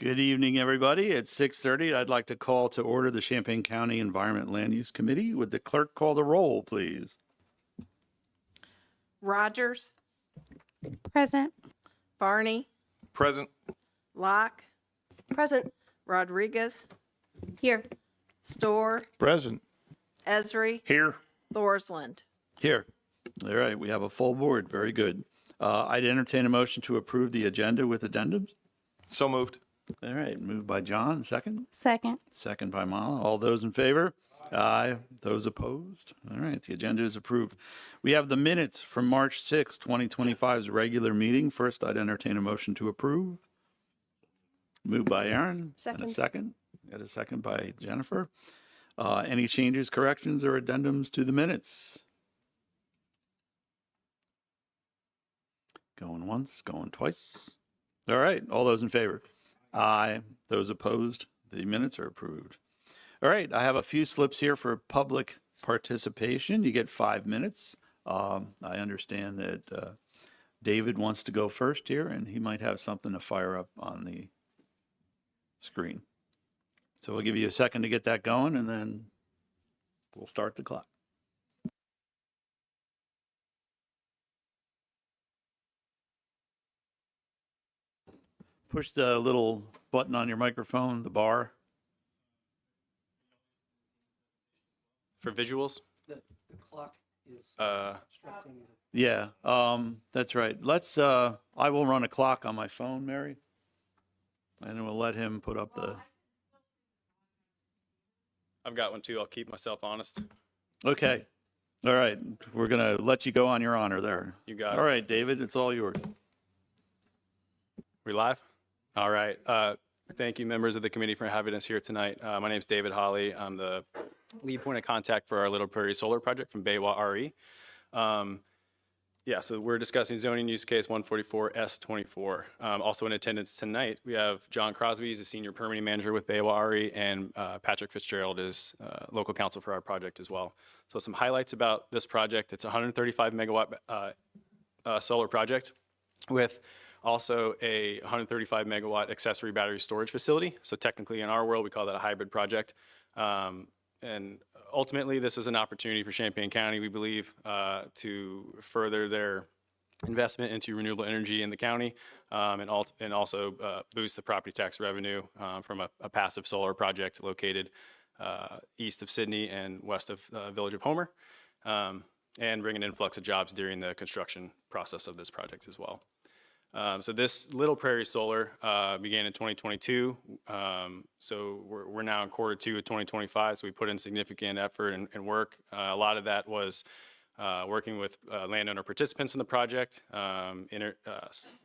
Good evening, everybody. It's 6:30. I'd like to call to order the Champaign County Environment Land Use Committee. Would the clerk call the roll, please? Rogers, Present. Barney, Present. Locke, Present. Rodriguez, Here. Storr, Present. Esri, Here. Thorsland. Here. All right, we have a full board. Very good. I'd entertain a motion to approve the agenda with addendums. So moved. All right, moved by John. Second? Second. Second by Mala. All those in favor? Aye. Those opposed? All right, the agenda is approved. We have the minutes from March 6, 2025's regular meeting. First, I'd entertain a motion to approve. Moved by Aaron. Second. And a second. Got a second by Jennifer. Any changes, corrections, or addendums to the minutes? Going once, going twice. All right, all those in favor? Aye. Those opposed? The minutes are approved. All right, I have a few slips here for public participation. You get 5 minutes. I understand that David wants to go first here, and he might have something to fire up on the screen. So we'll give you a second to get that going, and then we'll start the clock. Push the little button on your microphone, the bar. For visuals? The clock is Uh, obstructing the. Yeah, that's right. Let's, I will run a clock on my phone, Mary. And then we'll let him put up the, I've got one too. I'll keep myself honest. okay. All right, we're gonna let you go on your honor there. You got it. All right, David, it's all yours. We live? All right. Thank you, members of the committee, for having us here tonight. My name is David Holly. I'm the lead point of contact for our Little Prairie Solar Project from Baywa RE. So we're discussing zoning use case 144S24. Also in attendance tonight, we have John Crosby, he's a senior permitting manager with Baywa RE, and Patrick Fitzgerald is local counsel for our project as well. So some highlights about this project: it's a 135 megawatt solar project with also a 135 megawatt accessory battery storage facility. So technically in our world, we call that a hybrid project. And ultimately, this is an opportunity for Champaign County, we believe, to further their investment into renewable energy in the county, and also boost the property tax revenue from a passive solar project located east of Sydney and west of Village of Homer, and bring an influx of jobs during the construction process of this project as well. So this Little Prairie Solar began in 2022. So we're now in quarter 2 of 2025. So we put in significant effort and work. A lot of that was working with landowner participants in the project,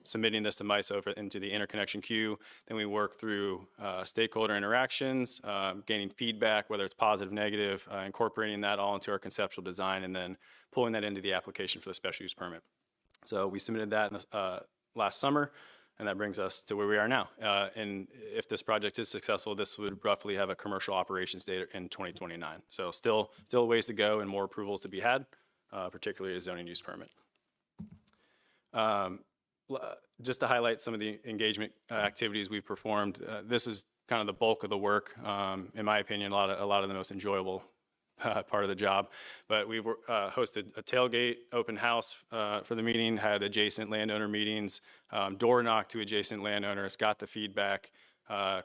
submitting this to MISO into the interconnection queue. Then we work through stakeholder interactions, gaining feedback, whether it's positive, negative, incorporating that all into our conceptual design, and then pulling that into the application for the special use permit. So we submitted that in last summer, and that brings us to where we are now. And if this project is successful, this would roughly have a commercial operations date in 2029. So still a ways to go and more approvals to be had, particularly a zoning use permit. Just to highlight some of the engagement activities we've performed, this is kind of the bulk of the work. In my opinion, a lot of the most enjoyable part of the job. But we hosted a tailgate open house for the meeting, had adjacent landowner meetings, door knocked to adjacent landowners, got the feedback,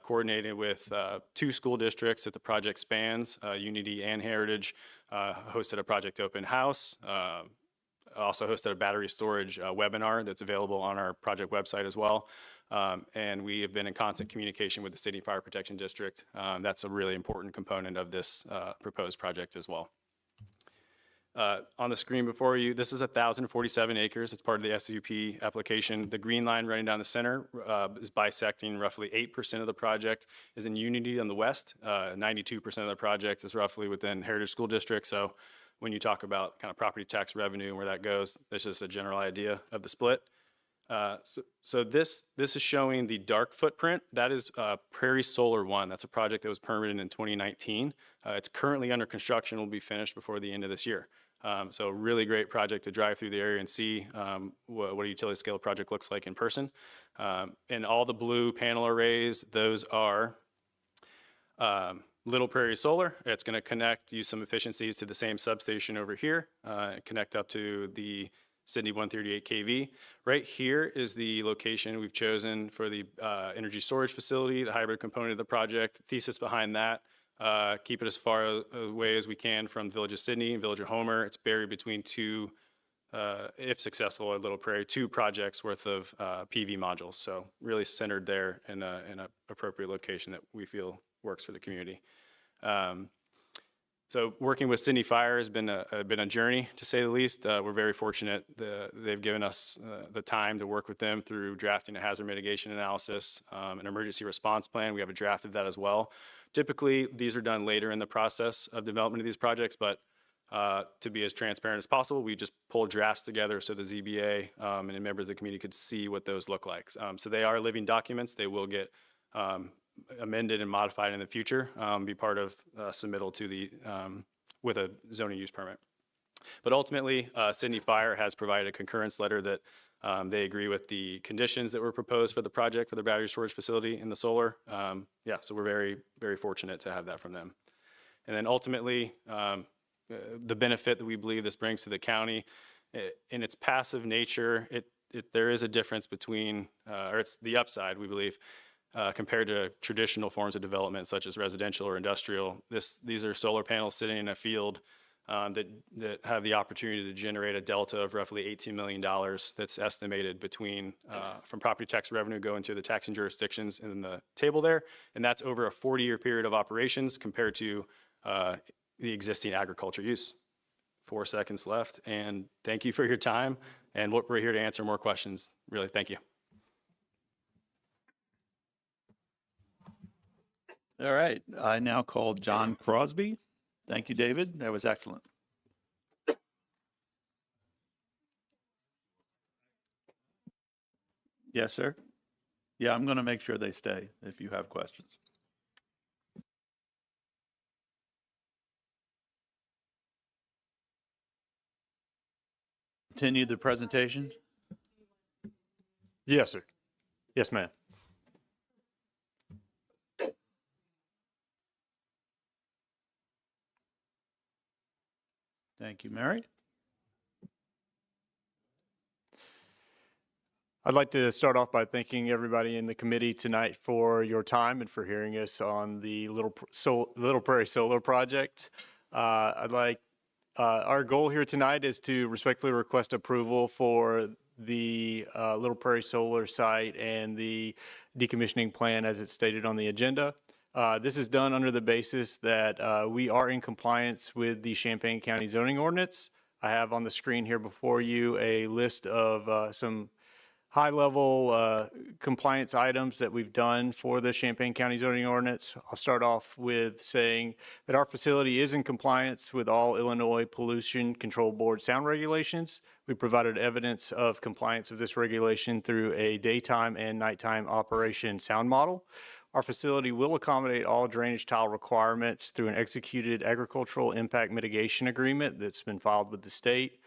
coordinated with 2 school districts that the project spans, Unity and Heritage, hosted a project open house, also hosted a battery storage webinar that's available on our project website as well. And we have been in constant communication with the City Fire Protection District. That's a really important component of this proposed project as well. On the screen before you, this is 1,047 acres. It's part of the SUP application. The green line running down the center is bisecting roughly 8% of the project is in Unity on the west. 92% of the project is roughly within Heritage School District. So when you talk about kind of property tax revenue and where that goes, that's just a general idea of the split. So this is showing the dark footprint. That is Prairie Solar 1. That's a project that was permitted in 2019. It's currently under construction, will be finished before the end of this year. So really great project to drive through the area and see what a utility scale project looks like in person. And all the blue panel arrays, those are Little Prairie Solar. It's going to connect, use some efficiencies to the same substation over here, connect up to the Sydney 138 kV. Right here is the location we've chosen for the energy storage facility, the hybrid component of the project. Thesis behind that, keep it as far away as we can from the Village of Sydney and Village of Homer. It's buried between two, if successful at Little Prairie, 2 projects worth of PV modules. So really centered there in an appropriate location that we feel works for the community. So working with Sydney Fire has been a journey, to say the least. We're very fortunate. They've given us the time to work with them through drafting a hazard mitigation analysis, an emergency response plan. We have a draft of that as well. Typically, these are done later in the process of development of these projects, but to be as transparent as possible, we just pull drafts together so the ZBA and members of the community could see what those look like. So they are living documents. They will get amended and modified in the future, be part of submittal to the, with a zoning use permit. But ultimately, Sydney Fire has provided a concurrence letter that they agree with the conditions that were proposed for the project for the battery storage facility and the solar. Yeah, so we're very, very fortunate to have that from them. And then ultimately, the benefit that we believe this brings to the county, in its passive nature, there is a difference between, or it's the upside, we believe, compared to traditional forms of development such as residential or industrial. These are solar panels sitting in a field that have the opportunity to generate a delta of roughly $18 million that's estimated between from property tax revenue going to the taxing jurisdictions in the table there. And that's over a 40-year period of operations compared to the existing agriculture use. 4 seconds left, and thank you for your time. And we're here to answer more questions. Really, thank you. All right. I now call John Crosby. Thank you, David. That was excellent. Yes, sir. Yeah, I'm going to make sure they stay if you have questions. Continue the presentation. Yes, sir. Yes, ma'am. Thank you, Mary. I'd like to start off by thanking everybody in the committee tonight for your time and for hearing us on the Little Prairie Solar Project. Our goal here tonight is to respectfully request approval for the Little Prairie Solar site and the decommissioning plan as it's stated on the agenda. This is done under the basis that we are in compliance with the Champaign County zoning ordinance. I have on the screen here before you a list of some high-level compliance items that we've done for the Champaign County zoning ordinance. I'll start off with saying that our facility is in compliance with all Illinois Pollution Control Board sound regulations. We provided evidence of compliance of this regulation through a daytime and nighttime operation sound model. Our facility will accommodate all drainage tile requirements through an executed agricultural impact mitigation agreement that's been filed with the state.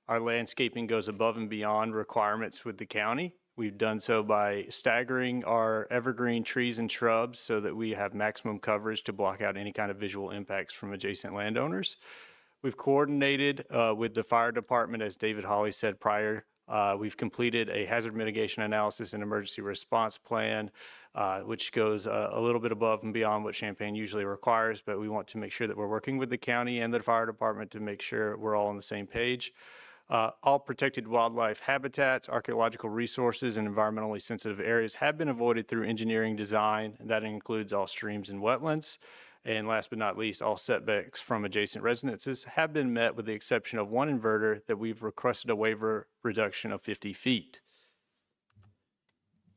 Our landscaping goes above and beyond requirements with the county. We've done so by staggering our evergreen trees and shrubs so that we have maximum coverage to block out any kind of visual impacts from adjacent landowners. We've coordinated with the fire department, as David Hawley said prior. We've completed a hazard mitigation analysis and emergency response plan, which goes a little bit above and beyond what Champaign usually requires, but we want to make sure that we're working with the county and the fire department to make sure we're all on the same page. All protected wildlife habitats, archaeological resources, and environmentally sensitive areas have been avoided through engineering design, and that includes all streams and wetlands. And last but not least, all setbacks from adjacent residences have been met with the exception of one inverter that we've requested a waiver reduction of 50 feet.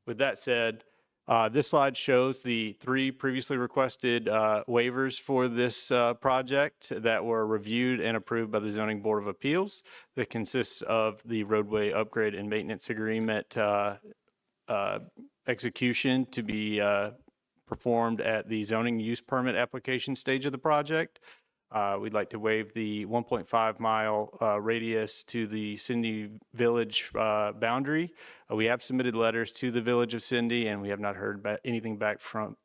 With that said, this slide shows the 3 previously requested waivers for this project that were reviewed and approved by the Zoning Board of Appeals. That consists of the roadway upgrade and maintenance agreement execution to be performed at the zoning use permit application stage of the project, We'd like to waive the 1.5-mile radius to the Cindy Village boundary. We have submitted letters to the Village of Cindy, and we have not heard anything back from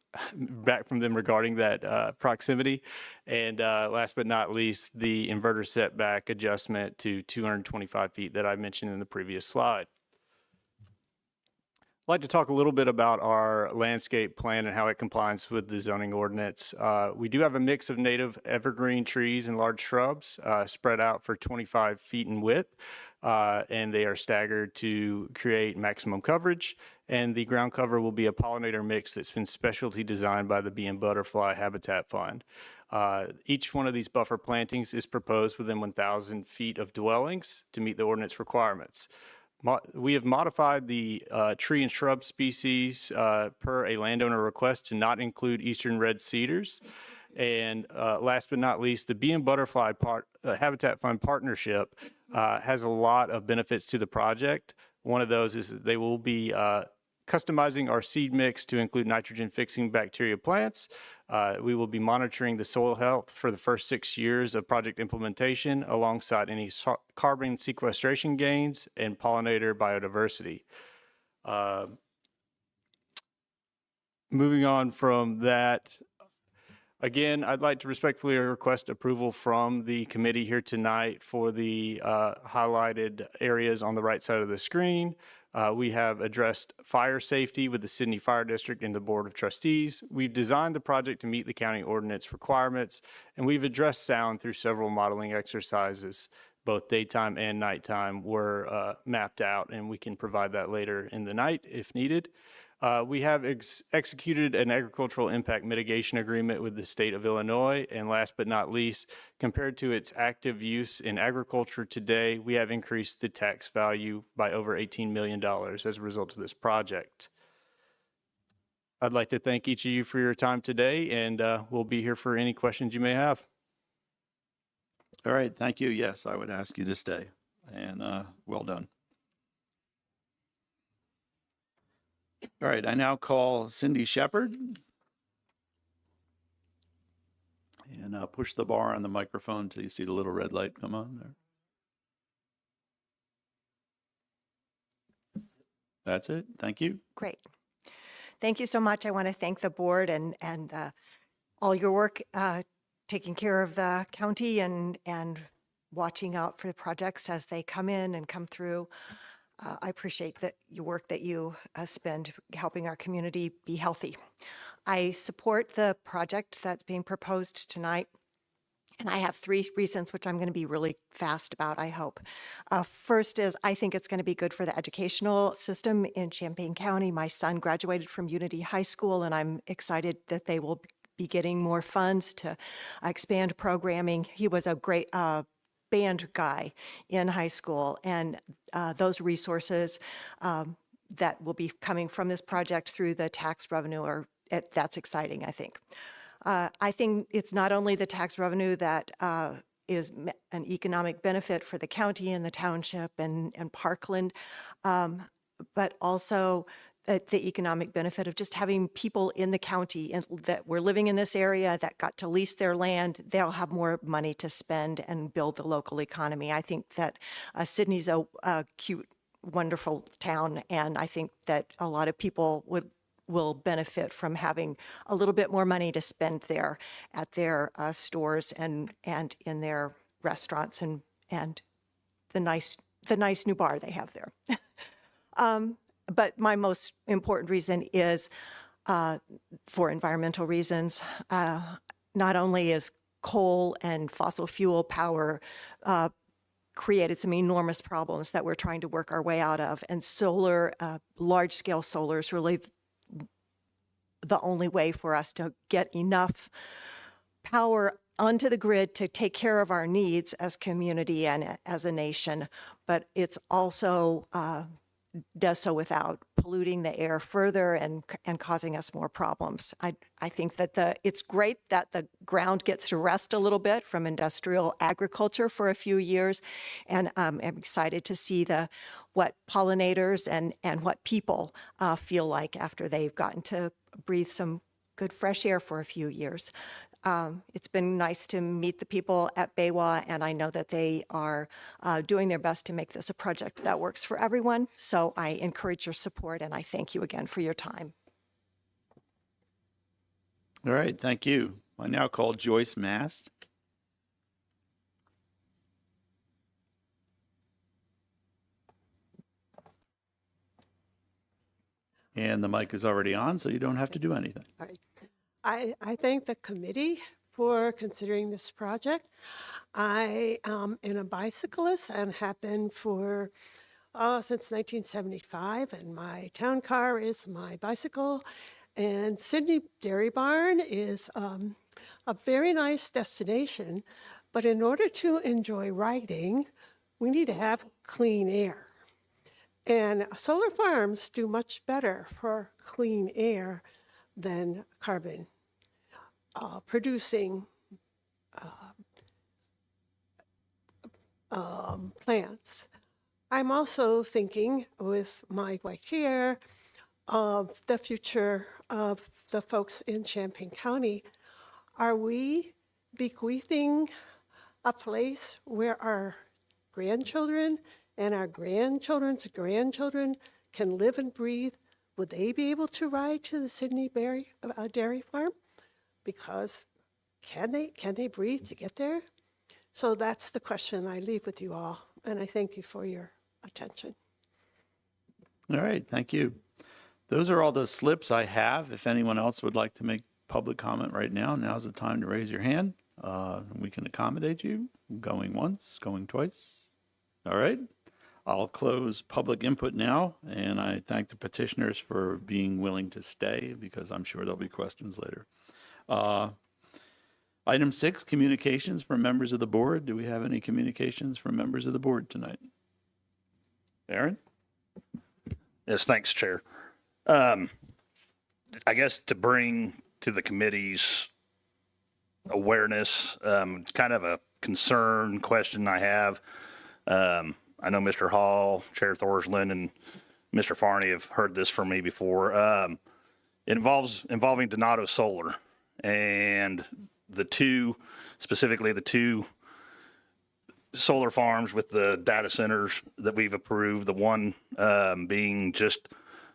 them regarding that proximity. And last but not least, the inverter setback adjustment to 225 feet that I mentioned in the previous slide. I'd like to talk a little bit about our landscape plan and how it complies with the zoning ordinance. We do have a mix of native evergreen trees and large shrubs spread out for 25 feet in width, and they are staggered to create maximum coverage. And the ground cover will be a pollinator mix that's been specialty designed by the Bee and Butterfly Habitat Fund. Each one of these buffer plantings is proposed within 1,000 feet of dwellings to meet the ordinance requirements. We have modified the tree and shrub species per a landowner request to not include eastern red cedars. And last but not least, the Bee and Butterfly Habitat Fund partnership has a lot of benefits to the project. One of those is that they will be customizing our seed mix to include nitrogen-fixing bacteria plants. We will be monitoring the soil health for the first 6 years of project implementation alongside any carbon sequestration gains and pollinator biodiversity. Moving on from that, again, I'd like to respectfully request approval from the committee here tonight for the highlighted areas on the right side of the screen. We have addressed fire safety with the Sydney Fire District and the Board of Trustees. We've designed the project to meet the county ordinance requirements, and we've addressed sound through several modeling exercises. Both daytime and nighttime were mapped out, and we can provide that later in the night if needed. We have executed an agricultural impact mitigation agreement with the state of Illinois. And last but not least, compared to its active use in agriculture today, we have increased the tax value by over $18 million as a result of this project. I'd like to thank each of you for your time today, and we'll be here for any questions you may have. All right, thank you. Yes, I would ask you to stay, and well done. All right, I now call Cindy Shepard. And push the bar on the microphone until you see the little red light come on there. That's it. Thank you. Great. Thank you so much. I want to thank the board and all your work taking care of the county and watching out for the projects as they come in and come through. I appreciate your work that you spend helping our community be healthy. I support the project that's being proposed tonight, and I have 3 reasons, which I'm going to be really fast about, I hope. First is I think it's going to be good for the educational system in Champaign County. My son graduated from Unity High School, and I'm excited that they will be getting more funds to expand programming. He was a great band guy in high school, and those resources that will be coming from this project through the tax revenue that's exciting, I think. I think it's not only the tax revenue that is an economic benefit for the county and the township and Parkland, but also the economic benefit of just having people in the county and that were living in this area that got to lease their land. They'll have more money to spend and build the local economy. I think that Sydney's a cute, wonderful town, and I think that a lot of people will benefit from having a little bit more money to spend there at their stores and in their restaurants and the nice new bar they have there. But my most important reason is for environmental reasons. Not only is coal and fossil fuel power created some enormous problems that we're trying to work our way out of, and solar, large-scale solar is really the only way for us to get enough power onto the grid to take care of our needs as community and as a nation. But it's also does so without polluting the air further and causing us more problems. I think that it's great that the ground gets to rest a little bit from industrial agriculture for a few years, and I'm excited to see what pollinators and what people feel like after they've gotten to breathe some good fresh air for a few years. It's been nice to meet the people at Baywa, and I know that they are doing their best to make this a project that works for everyone. So I encourage your support, and I thank you again for your time. All right, thank you. I now call Joyce Mast. And the mic is already on, so you don't have to do anything. All right. I thank the committee for considering this project. I am a bicyclist and have been for since 1975, and my town car is my bicycle. And Sydney Dairy Barn is a very nice destination, but in order to enjoy riding, we need to have clean air. And solar farms do much better for clean air than carbon producing plants. I'm also thinking with my white hair of the future of the folks in Champaign County. Are we bequeathing a place where our grandchildren and our grandchildren's grandchildren can live and breathe? Would they be able to ride to the Sydney Dairy Farm? Because can they breathe to get there? So that's the question I leave with you all, and I thank you for your attention. All right, thank you. Those are all the slips I have. If anyone else would like to make public comment right now, now's the time to raise your hand. We can accommodate you. Going once, going twice. All right. I'll close public input now, and I thank the petitioners for being willing to stay because I'm sure there'll be questions later. Item 6, communications from members of the board. Do we have any communications from members of the board tonight? Aaron? Yes, thanks, Chair. I guess to bring to the committee's awareness, kind of a concern question I have. I know Mr. Hall, Chair Thorsland, and Mr. Farney have heard this from me before. It involving Donato Solar and specifically the two solar farms with the data centers that we've approved, the one being just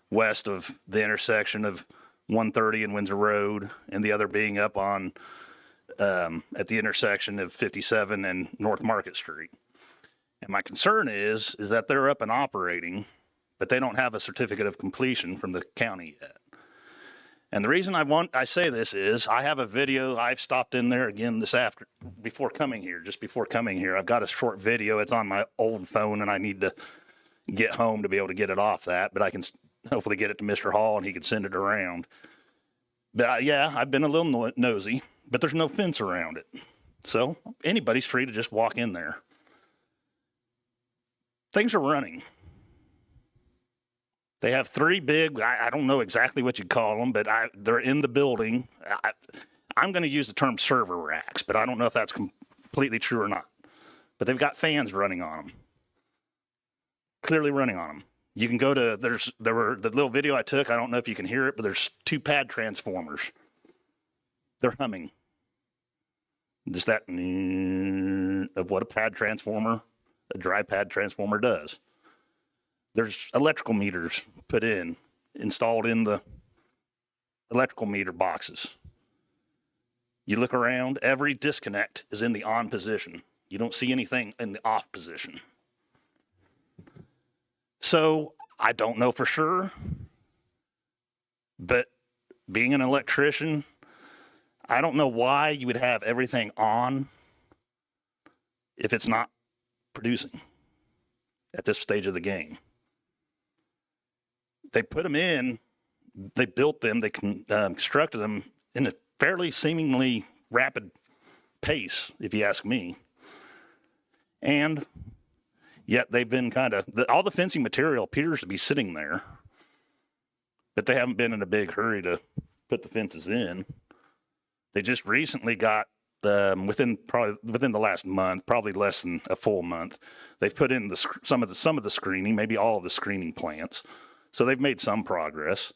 west of the intersection of 130 and Windsor Road, and the other being up on at the intersection of 57 and North Market Street. And my concern is that they're up and operating, but they don't have a certificate of completion from the county yet. And the reason I say this is I have a video. I've stopped in there again just before coming here. I've got a short video. It's on my old phone, and I need to get home to be able to get it off that, but I can hopefully get it to Mr. Hall and he can send it around. But yeah, I've been a little nosy, but there's no fence around it. So anybody's free to just walk in there. Things are running. They have 3 big, I don't know exactly what you'd call them, but they're in the building. I'm going to use the term server racks, but I don't know if that's completely true or not. But they've got fans running on them. Clearly running on them. You can go to, the little video I took, I don't know if you can hear it, but there's 2 pad transformers. They're humming. Just that of what a dry pad transformer does. There's electrical meters installed in the electrical meter boxes. You look around, every disconnect is in the on position. You don't see anything in the off position. So I don't know for sure, but being an electrician, I don't know why you would have everything on if it's not producing at this stage of the game. They put them in, they built them, they constructed them in a fairly seemingly rapid pace, if you ask me. And yet they've been all the fencing material appears to be sitting there, but they haven't been in a big hurry to put the fences in. They just recently got, within the last month, probably less than a full month, they've put in some of the screening, maybe all of the screening plants. So they've made some progress.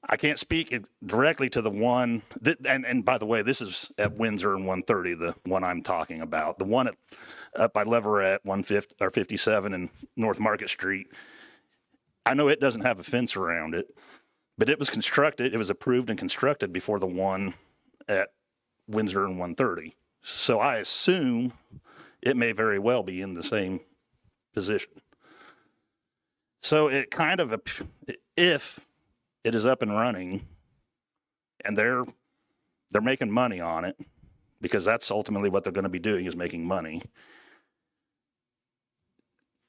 I can't speak directly to the one, and by the way, this is at Windsor and 130, the one I'm talking about. The one up by Leverett, 150 or 57 and North Market Street. I know it doesn't have a fence around it, but it was constructed, it was approved and constructed before the one at Windsor and 130. So I assume it may very well be in the same position. So it kind of, if it is up and running and they're making money on it, because that's ultimately what they're going to be doing, is making money.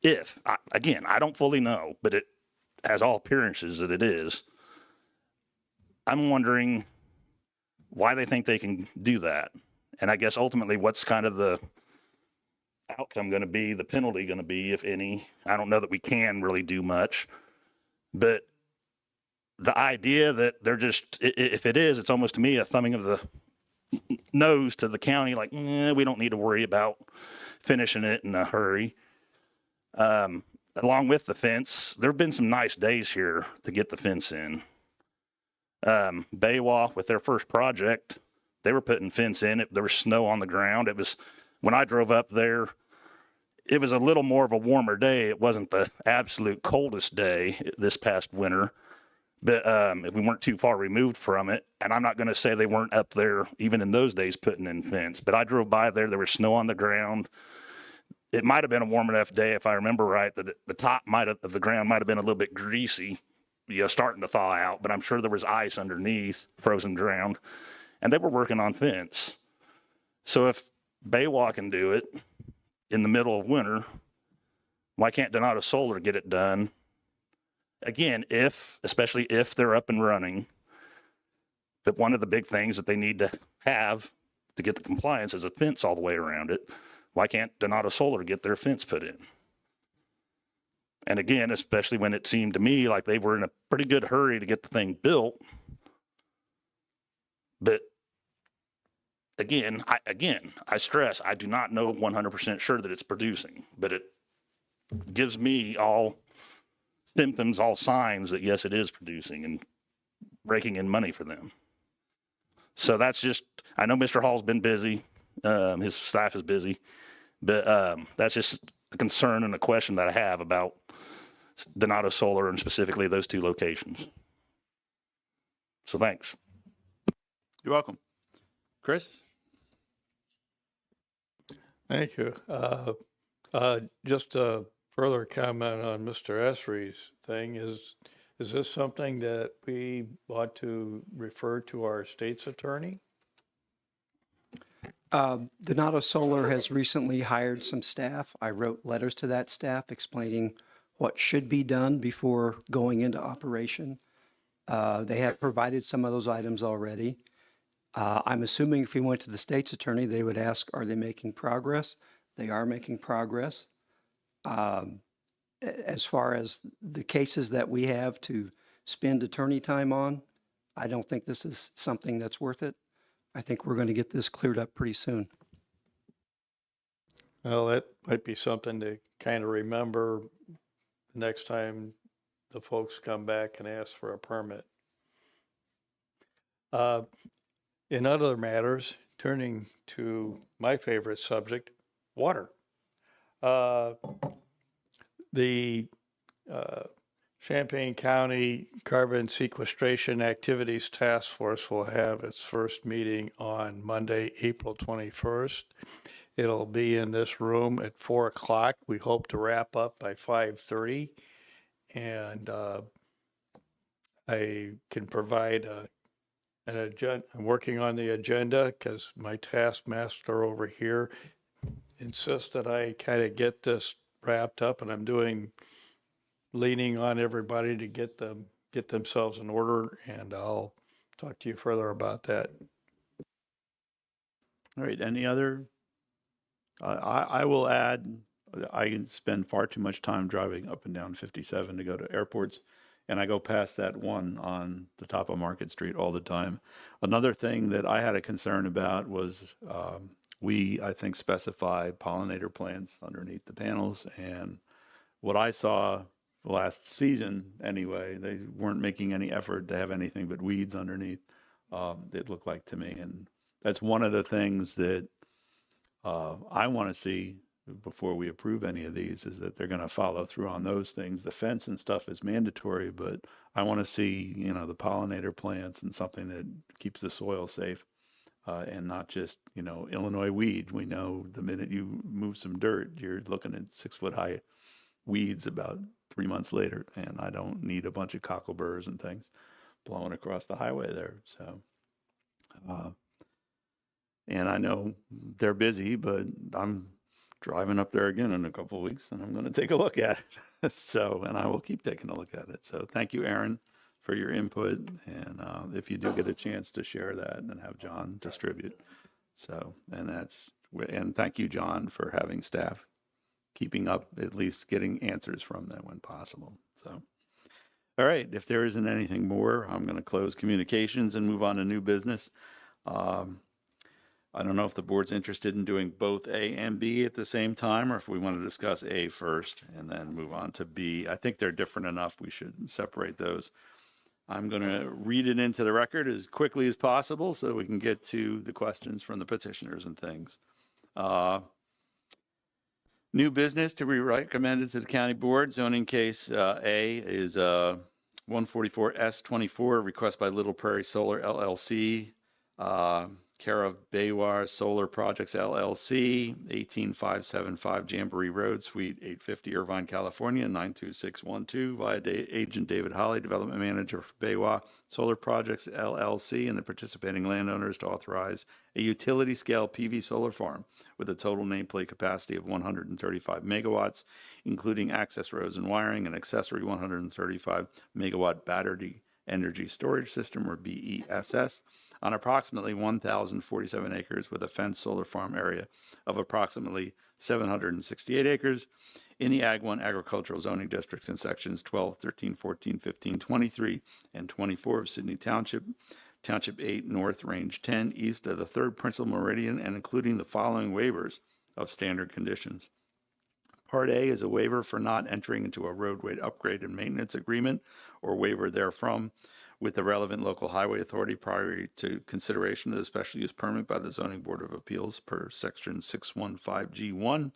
Again, I don't fully know, but it has all appearances that it is. I'm wondering why they think they can do that. And I guess ultimately what's kind of the outcome going to be, the penalty going to be, if any. I don't know that we can really do much, but the idea that they're just, if it is, it's almost to me a thumbing of the nose to the county, like, we don't need to worry about finishing it in a hurry. Along with the fence, there have been some nice days here to get the fence in. Baywalk, with their first project, they were putting fence in. There was snow on the ground. It was, when I drove up there, it was a little more of a warmer day. It wasn't the absolute coldest day this past winter, but we weren't too far removed from it. And I'm not going to say they weren't up there even in those days putting in fence, but I drove by there. There was snow on the ground. It might have been a warm enough day, if I remember right, that the top of the ground might have been a little bit greasy, starting to thaw out, but I'm sure there was ice underneath, frozen ground, and they were working on fence. So if Baywalk can do it in the middle of winter, why can't Donato Solar get it done? Again, especially if they're up and running. But one of the big things that they need to have to get the compliance is a fence all the way around it. Why can't Donato Solar get their fence put in? And again, especially when it seemed to me like they were in a pretty good hurry to get the thing built. But again, I stress, I do not know 100% sure that it's producing, but it gives me all symptoms, all signs that yes, it is producing and raking in money for them. So that's just, I know Mr. Hall's been busy, his staff is busy, but that's just a concern and a question that I have about Donato Solar and specifically those two locations. So thanks. You're welcome. Chris? Thank you. Just a further comment on Mr. Esri's thing is this something that we ought to refer to our state's attorney? Donato Solar has recently hired some staff. I wrote letters to that staff explaining what should be done before going into operation. They have provided some of those items already. I'm assuming if we went to the state's attorney, they would ask, are they making progress? They are making progress. As far as the cases that we have to spend attorney time on, I don't think this is something that's worth it. I think we're going to get this cleared up pretty soon. Well, that might be something to kind of remember the next time the folks come back and ask for a permit. In other matters, turning to my favorite subject, water. The Champaign County Carbon Sequestration Activities Task Force will have its first meeting on Monday, April 21st. It'll be in this room at 4 o'clock. We hope to wrap up by 5:30. And I can provide an agenda. I'm working on the agenda because my taskmaster over here insists that I kind of get this wrapped up, and I'm leaning on everybody to get themselves in order, and I'll talk to you further about that. All right, any other? I will add, I spend far too much time driving up and down 57 to go to airports, and I go past that one on the top of Market Street all the time. Another thing that I had a concern about was I think, specify pollinator plants underneath the panels, and what I saw last season anyway, they weren't making any effort to have anything but weeds underneath. It looked like to me, and that's one of the things that I want to see before we approve any of these, is that they're going to follow through on those things. The fence and stuff is mandatory, but I want to see, the pollinator plants and something that keeps the soil safe, and not just, Illinois weed. We know the minute you move some dirt, you're looking at 6-foot high weeds about 3 months later, and I don't need a bunch of cockleburs and things blowing across the highway there. So, and I know they're busy, but I'm driving up there again in a couple of weeks, and I'm going to take a look at it. So, and I will keep taking a look at it. So, thank you, Aaron, for your input. And if you do get a chance to share that and have John distribute. So, and thank you, John, for having staff keeping up, at least getting answers from them when possible. So, all right, if there isn't anything more, I'm going to close communications and move on to new business. I don't know if the board's interested in doing both A and B at the same time, or if we want to discuss A first and then move on to B. I think they're different enough. We should separate those. I'm going to read it into the record as quickly as possible so we can get to the questions from the petitioners and things. New business to be recommended to the county board. Zoning case A is 144S24, request by Little Prairie Solar LLC, care of Baywar Solar Projects LLC, 18575 Jamboree Road, Suite 850, Irvine, California, 92612, via Agent David Holly, Development Manager for Baywar Solar Projects LLC, and the participating landowners to authorize a utility-scale PV solar farm with a total nameplate capacity of 135 megawatts, including access roads and wiring, and accessory 135 megawatt battery energy storage system, or BESS, on approximately 1,047 acres with a fenced solar farm area of approximately 768 acres in the Ag 1 agricultural zoning districts in sections 12, 13, 14, 15, 23, and 24 of Sydney Township, Township 8 North, Range 10, east of the 3rd Principal Meridian, and including the following waivers of standard conditions. Part A is a waiver for not entering into a roadway upgrade and maintenance agreement or waiver therefrom with the relevant local highway authority prior to consideration of the special use permit by the Zoning Board of Appeals per section 615G1.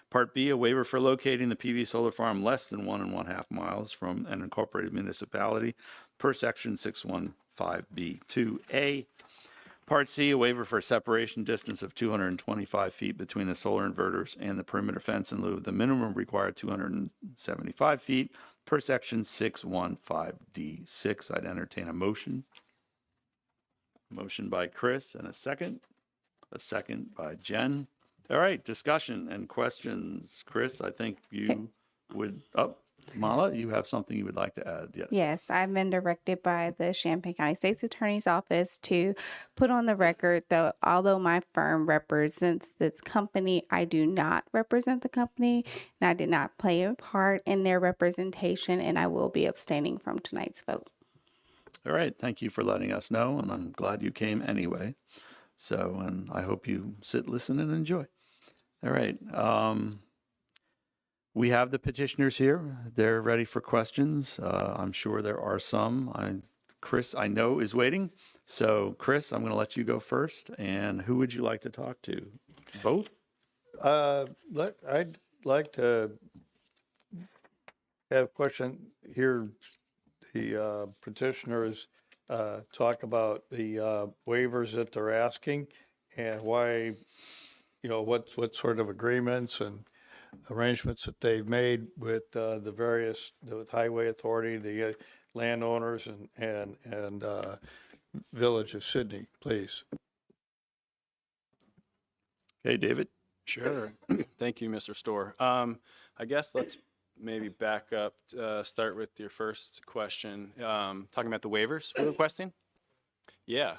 Part B, a waiver for locating the PV solar farm less than 1.5 miles from an incorporated municipality per section 615B2A. Part C, a waiver for a separation distance of 225 feet between the solar inverters and the perimeter fence in lieu of the minimum required 275 feet per section 615D6. I'd entertain a motion. Motion by Chris and a second by Jen. All right, discussion and questions. Chris, I think you would, Mala, you have something you would like to add? Yes. Yes, I've been directed by the Champaign County State's Attorney's Office to put on the record that although my firm represents this company, I do not represent the company, and I did not play a part in their representation, and I will be abstaining from tonight's vote. All right, thank you for letting us know, and I'm glad you came anyway. So, and I hope you sit, listen, and enjoy. All right. We have the petitioners here. They're ready for questions. I'm sure there are some. Chris, I know, is waiting. So, Chris, I'm going to let you go first. And who would you like to talk to? Both? I'd like to have a question here. The petitioners talk about the waivers that they're asking and why, what sort of agreements and arrangements that they've made with the highway authority, the landowners, and Village of Sydney, please. Hey, David. Sure. Thank you, Mr. Storr. I guess let's maybe back up, start with your first question, talking about the waivers we're requesting. Yeah.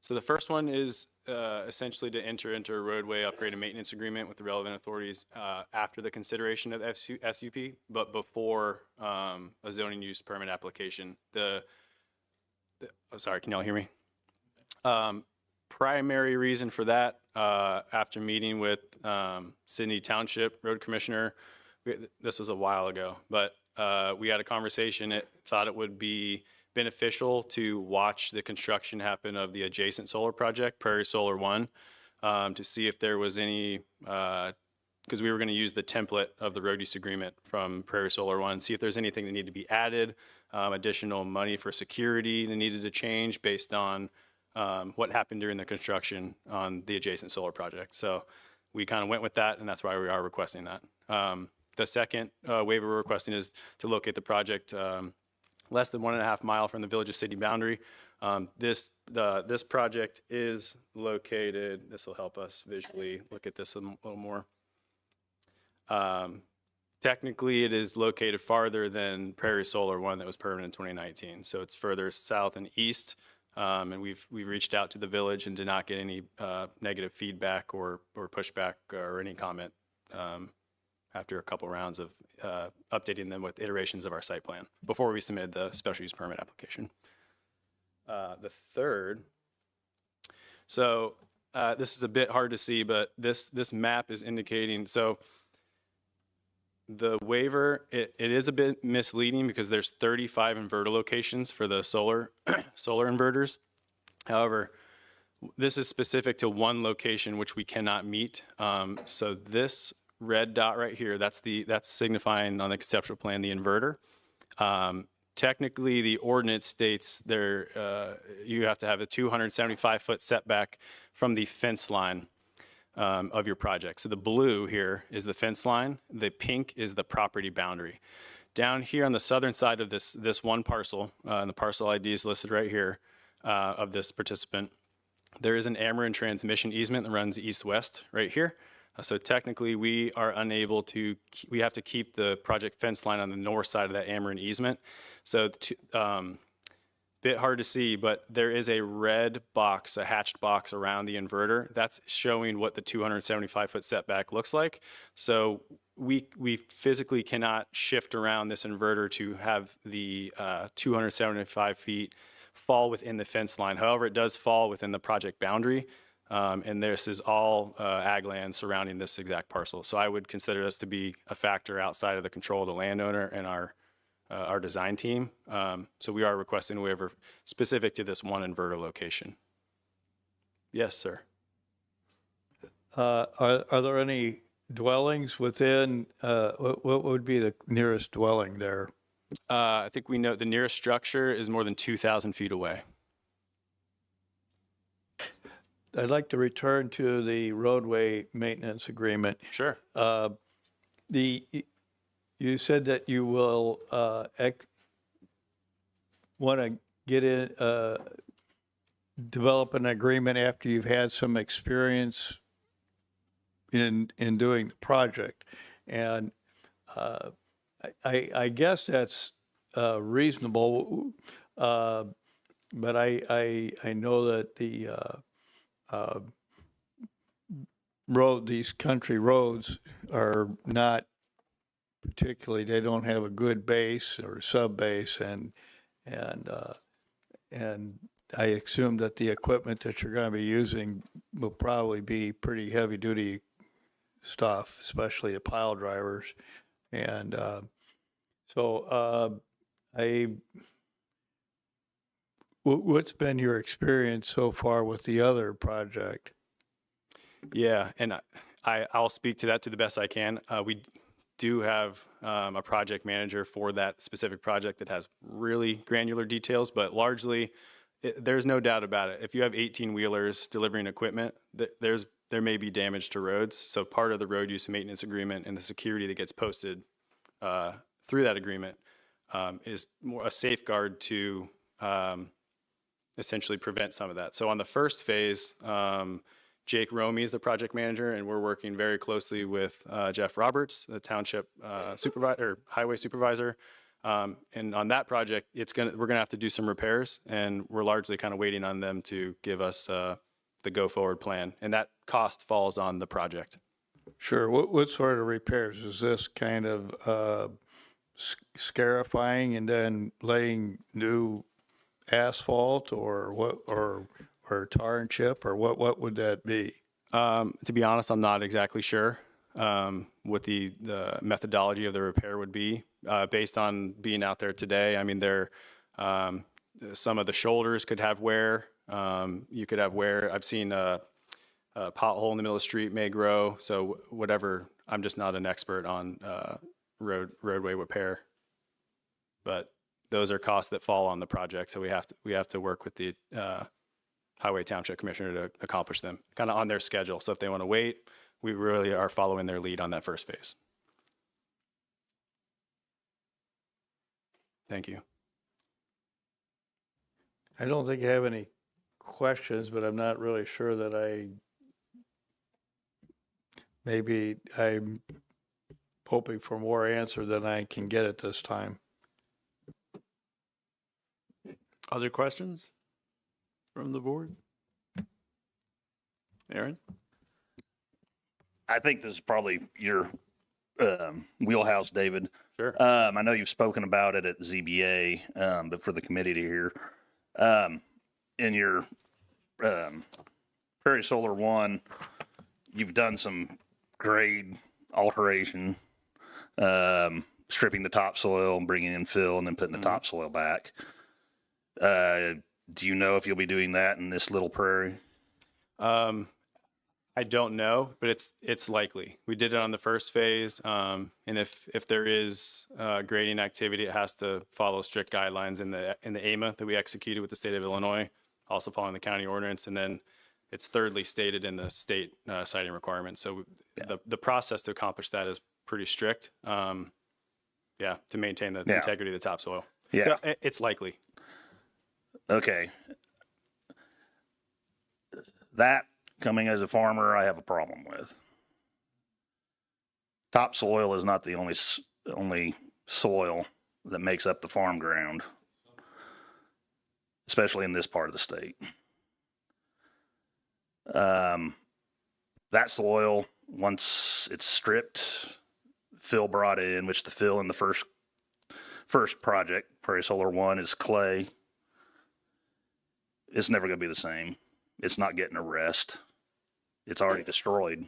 So the first one is essentially to enter into a roadway upgrade and maintenance agreement with the relevant authorities after the consideration of SUP, but before a zoning use permit application. Sorry, can y'all hear me? Primary reason for that, after meeting with Sydney Township Road Commissioner, this was a while ago, but we had a conversation. It thought it would be beneficial to watch the construction happen of the adjacent solar project, Prairie Solar 1, to see if there was any, because we were going to use the template of the road use agreement from Prairie Solar 1, see if there's anything that needed to be added, additional money for security that needed to change based on what happened during the construction on the adjacent solar project. So we kind of went with that, and that's why we are requesting that. The second waiver we're requesting is to locate the project less than 1.5 miles from the village's city boundary. This project is located, this will help us visually look at this a little more. Technically, it is located farther than Prairie Solar 1 that was permitted in 2019. So it's further south and east. And we've reached out to the village and did not get any negative feedback or pushback or any comment after a couple rounds of updating them with iterations of our site plan before we submitted the special use permit application. The third, so this is a bit hard to see, but this map is indicating, so the waiver, it is a bit misleading because there's 35 inverter locations for the solar inverters. However, this is specific to one location which we cannot meet. So this red dot right here, that's signifying on the conceptual plan the inverter. Technically, the ordinance states there you have to have a 275-foot setback from the fence line of your project. So the blue here is the fence line. The pink is the property boundary. Down here on the southern side of this one parcel, and the parcel ID is listed right here of this participant, there is an Ameren transmission easement that runs east-west right here. So technically, we are unable to, we have to keep the project fence line on the north side of that Ameren easement. So bit hard to see, but there is a red box, a hatched box around the inverter. That's showing what the 275-foot setback looks like. So we physically cannot shift around this inverter to have the 275 feet fall within the fence line. However, it does fall within the project boundary. And this is all ag land surrounding this exact parcel. So I would consider this to be a factor outside of the control of the landowner and our design team. So we are requesting a waiver specific to this one inverter location. Yes, sir. Are there any dwellings within, what would be the nearest dwelling there? I think we know the nearest structure is more than 2,000 feet away. I'd like to return to the roadway maintenance agreement. Sure. You said that you will want to get in, develop an agreement after you've had some experience in doing the project, and I guess that's reasonable, but I know that the these country roads are not particularly, they don't have a good base or sub base, and I assume that the equipment that you're going to be using will probably be pretty heavy duty stuff, especially the pile drivers. And what's been your experience so far with the other project? Yeah, and I'll speak to that to the best I can. We do have a project manager for that specific project that has really granular details, but largely there's no doubt about it. If you have 18-wheelers delivering equipment, there may be damage to roads. So part of the road use and maintenance agreement and the security that gets posted through that agreement is more a safeguard to essentially prevent some of that. So on the first phase, Jake Romey is the project manager, and we're working very closely with Jeff Roberts, the township supervisor, or highway supervisor. And on that project, we're gonna have to do some repairs, and we're largely kind of waiting on them to give us the go forward plan, and that cost falls on the project. Sure. What sort of repairs? Is this kind of scarifying and then laying new asphalt, or what, or tar and chip, or what would that be? To be honest, I'm not exactly sure. what the methodology of the repair would be based on being out there today. I mean, some of the shoulders could have wear. You could have wear. I've seen a pothole in the middle of the street may grow. So whatever. I'm just not an expert on roadway repair, but those are costs that fall on the project. So we have to work with the Highway Township Commissioner to accomplish them, kind of on their schedule. So if they want to wait, we really are following their lead on that first phase. Thank you. I don't think I have any questions, but I'm not really sure that maybe I'm hoping for more answer than I can get at this time. Other questions from the board? Aaron? I think this is probably your wheelhouse, David. Sure. I know you've spoken about it at ZBA, but for the committee to hear, in your Prairie Solar 1, you've done some grade alteration, stripping the topsoil and bringing in fill and then putting the topsoil back. Do you know if you'll be doing that in this little prairie? I don't know, but it's likely. We did it on the first phase, and if there is grading activity, it has to follow strict guidelines in the AMA that we executed with the state of Illinois, also following the county ordinance, and then it's thirdly stated in the state siting requirements. So the process to accomplish that is pretty strict. To maintain the integrity of the topsoil. Yeah. So it's likely. Okay. That, coming as a farmer, I have a problem with. Topsoil is not the only soil that makes up the farm ground, especially in this part of the state. That soil, once it's stripped, fill brought in, which the fill in the first project, Prairie Solar 1, is clay. It's never going to be the same. It's not getting a rest. It's already destroyed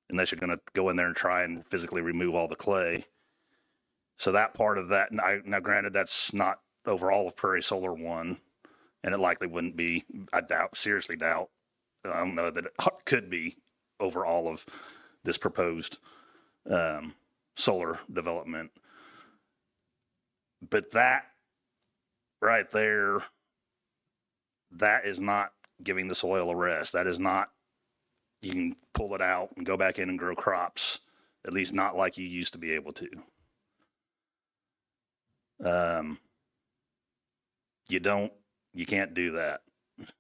unless you're going to go in there and try and physically remove all the clay. So that part of that, now granted, that's not over all of Prairie Solar 1, and it likely wouldn't be, I seriously doubt, I don't know that it could be over all of this proposed solar development. But that right there, that is not giving the soil a rest. That is not, you can pull it out and go back in and grow crops, at least not like you used to be able to. You can't do that.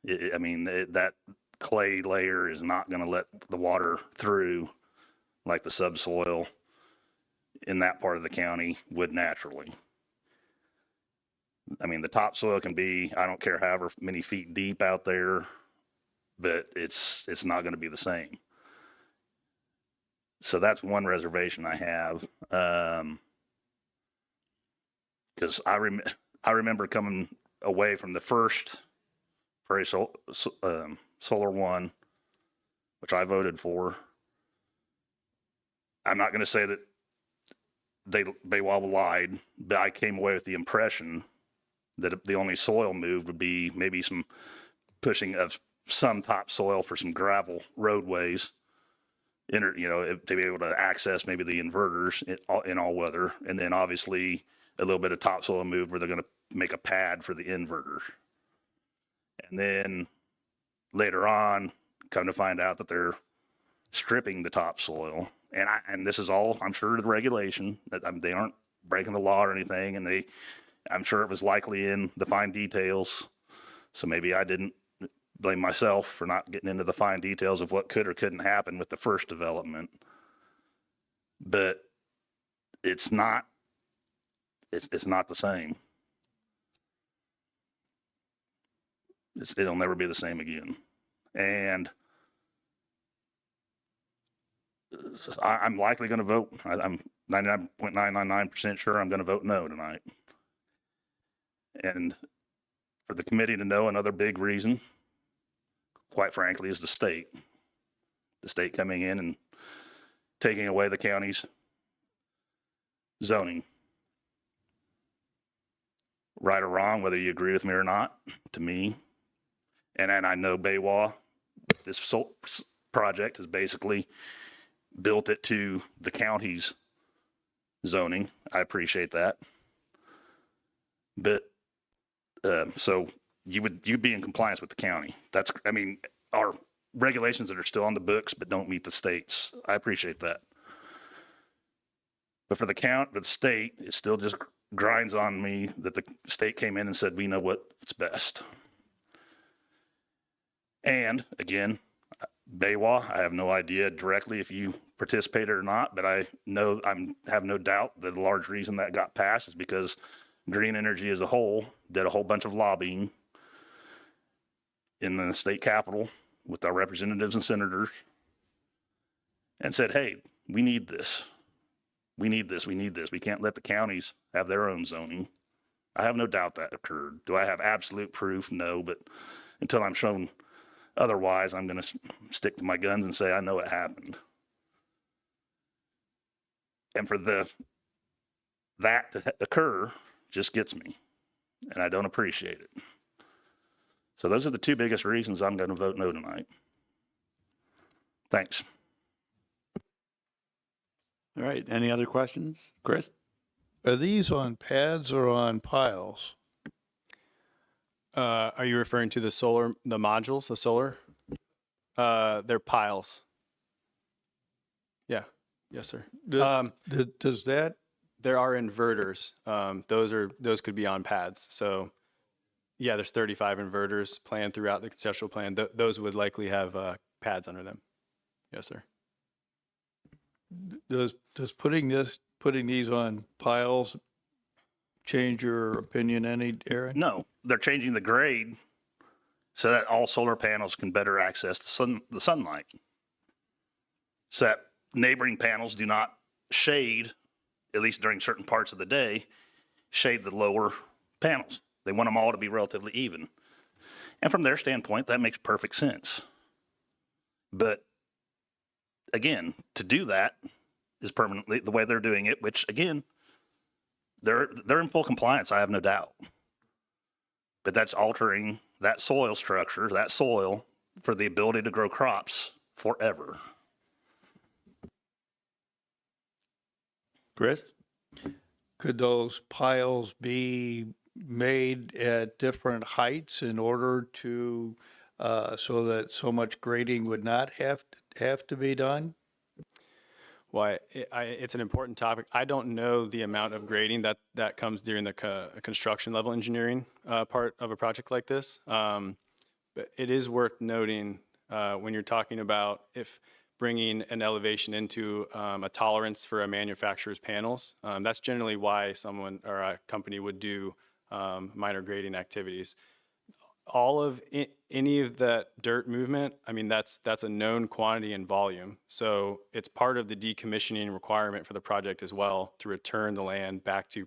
That clay layer is not going to let the water through like the subsoil in that part of the county would naturally. I mean, the topsoil can be, I don't care however many feet deep out there, but it's not going to be the same. So that's one reservation I have. Because I remember coming away from the first Prairie Solar 1, which I voted for. I'm not going to say that they all lied, but I came away with the impression that the only soil moved would be maybe some pushing of some topsoil for some gravel roadways, to be able to access maybe the inverters in all weather, and then obviously a little bit of topsoil moved where they're going to make a pad for the inverters. And then later on, come to find out that they're stripping the topsoil, and this is all, I'm sure, the regulation, that they aren't breaking the law or anything, and I'm sure it was likely in the fine details. So maybe I didn't blame myself for not getting into the fine details of what could or couldn't happen with the first development. But it's not the same. It'll never be the same again. And I'm likely going to vote. I'm 99.999% sure I'm going to vote no tonight. And for the committee to know, another big reason, quite frankly, is the state. The state coming in and taking away the county's zoning. Right or wrong, whether you agree with me or not, to me, and I know Baywa, this project has basically built it to the county's zoning. I appreciate that. But so you'd be in compliance with the county. That's, I mean, our regulations that are still on the books but don't meet the state's. I appreciate that. But for the state, it still just grinds on me that the state came in and said, we know what's best. And again, Baywa, I have no idea directly if you participated or not, but I know have no doubt that a large reason that got passed is because green energy as a whole did a whole bunch of lobbying in the state capitol with our representatives and senators and said, hey, we need this. We need this. We need this. We can't let the counties have their own zoning. I have no doubt that occurred. Do I have absolute proof? No, but until I'm shown otherwise, I'm going to stick to my guns and say I know it happened. And for that to occur just gets me, and I don't appreciate it. So those are the two biggest reasons I'm going to vote no tonight. Thanks. All right. Any other questions? Chris? Are these on pads or on piles? Are you referring to the modules, the solar? They're piles. Yeah. Yes, sir. Does that, There are inverters. Those could be on pads. So yeah, there's 35 inverters planned throughout the conceptual plan. Those would likely have pads under them. Yes, sir. does putting these on piles change your opinion any, Aaron? No, they're changing the grade so that all solar panels can better access the sunlight. So that neighboring panels do not shade, at least during certain parts of the day, shade the lower panels. They want them all to be relatively even. And from their standpoint, that makes perfect sense. But again, to do that is permanently the way they're doing it, which again, they're in full compliance, I have no doubt. But that's altering that soil structure, that soil, for the ability to grow crops forever. Chris? Could those piles be made at different heights in order to, so that so much grading would not have to be done? Why it's an important topic. I don't know the amount of grading that comes during the construction level engineering part of a project like this. But it is worth noting when you're talking about if bringing an elevation into a tolerance for a manufacturer's panels. That's generally why someone or a company would do minor grading activities. All of any of that dirt movement, I mean, that's a known quantity and volume. So it's part of the decommissioning requirement for the project as well to return the land back to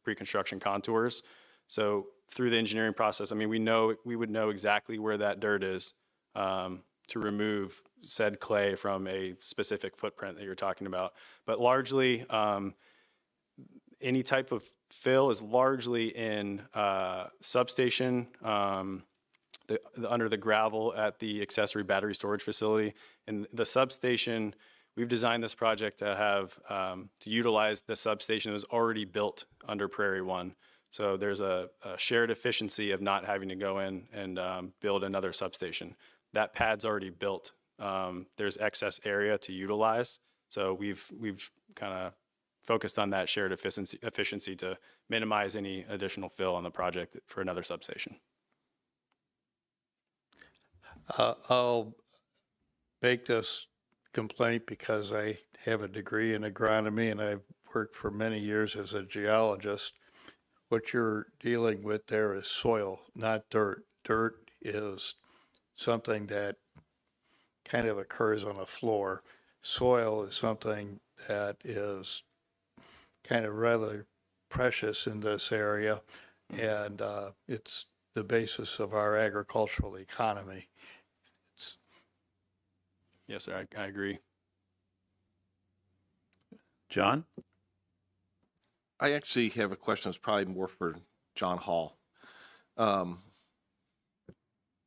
pre-construction contours. So through the engineering process, I mean, we would know exactly where that dirt is to remove said clay from a specific footprint that you're talking about. But largely, any type of fill is largely in substation, under the gravel at the accessory battery storage facility. And the substation, we've designed this project to have, to utilize the substation that was already built under Prairie One. So there's a shared efficiency of not having to go in and build another substation. That pad's already built. There's excess area to utilize. So we've kind of focused on that shared efficiency to minimize any additional fill on the project for another substation. I'll make this complaint because I have a degree in agronomy and I've worked for many years as a geologist. What you're dealing with there is soil, not dirt. Dirt is something that kind of occurs on a floor. Soil is something that is kind of rather precious in this area, and it's the basis of our agricultural economy. Yes, sir, I agree. John? I actually have a question that's probably more for John Hall.